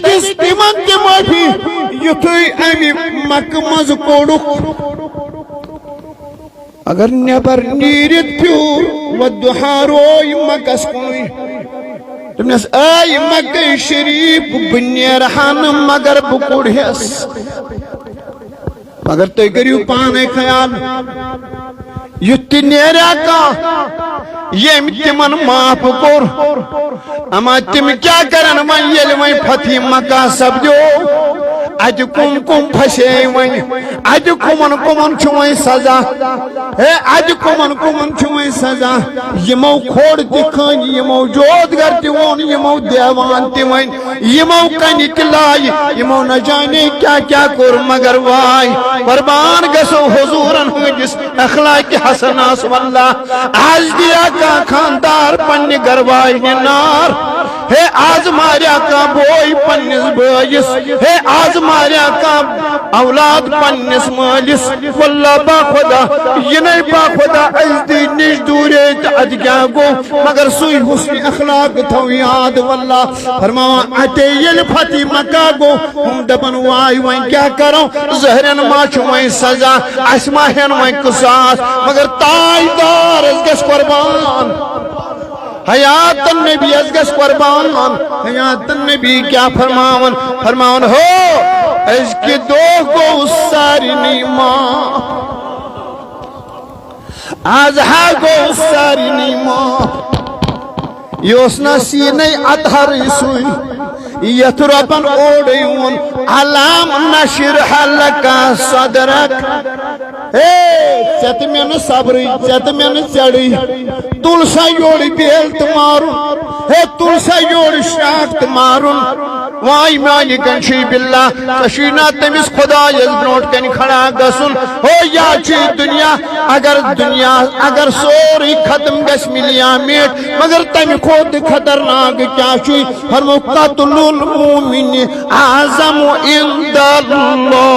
دِس تِمن تہِ معافی یُتھُے اَمہِ مکہٕ منٛزٕ کوٚڑُکھ اگر نیبر نیٖرِتھ پیوٗر وَدُہا روے مکس کُنُے دوٚپنَس اے مکہ شریٖف بہٕ نیرٕہا نہٕ مگر بہٕ کوٚڑہس مگر تُہۍ کٔرِو پانے خیال یُتھ تہِ نیریا کانٛہہ ییٚمۍ تِمن معاف کوٚر اما تِم کیٛاہ کرن وۄنۍ ییٚلہِ وۄنۍ فتح مکہ سپدیو اتہِ کُم کُم پھسے وۄنۍ اتہِ کُمن کُمن چھُ وۄنۍ سزا ہے اتہِ کُمن کُمن چھُ وۄنۍ سزا یِمو کھوڑ تہِ کھٔنۍ یِمو جودگر تہِ ووٚن یِمو دیوان تہِ وۄنۍ یِمو کنہِ تہِ لایہِ یِمو نہ جانے کیٛاہ کیٛاہ کوٚر مگر واے قربان گژھو حضوٗرن ہٕنٛدِس اخلاقِ حسناس واللہ آز دیا کانٛہہ خاندار پننہِ گرواجنہِ نار ہے آز ماریا کانٛہہ بوے پننِس بٲیِس ہے آز ماریا کانٛہہ اولاد پننِس مٲلِس واللہ با خدا یِنَے با خدا عزتی نِش دوٗرے تہٕ اَدٕ کیٛاہ گوٚو مگر سُے حُسنِ اخلاق تھو یاد واللہ فرماوان اَتے ییٚلہِ فتح مکہ گوٚو ہُم دپن واے وۄنۍ کیٛاہ کرو زہرٮ۪ن ما چھُ وۄنۍ سزا اَسہِ ما ہٮ۪ن وۄنۍ قصاص مگر تاجدار گژھِ قربان حیات النبی گژھِ قربان حیات النبی کیا فرماون فرماون ہو أزکہِ دۄہ گوٚو سارنٕے معاف آز ہا گوٚو سارنٕے معاف یہِ اوس نا سیٖنَے اطہرٕے سُے یتھ رۄبن اوڑے ووٚن علام نشرح لک صدرک ہے ژےٚ تہِ مےٚ نہٕ صبرٕے ژےٚ تہِ مےٚ نہٕ ژیڑٕے تُل سا یورٕ بیل تہٕ مارُن ہے تُل سا یورٕ شراکھ تہٕ مارُن واے میانہِ کنشی باللہ ژےٚ چھُے نا تٔمِس خۄدایس برونٛٹھ کنہِ کھڑا گژھُن ہو یا چھُ دُنیا اگر سورُے ختم گژھِ مِلیا میٹ مگر تمہِ کھۄتہٕ خطرناک کیٛاہ چھُے فرمو قتل المؤمن اعظم عند اللہ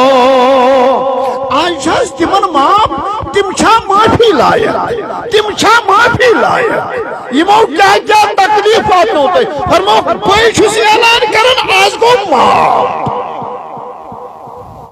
آج چھَس تِمن معاف تِم چھا معافی لایق تِم چھا معافی لایق یِمو کیٛاہ کیٛاہ تکلیٖف واتنو تۄہہِ فرمو بہٕ چھُس اعلان کران آز گوٚو معاف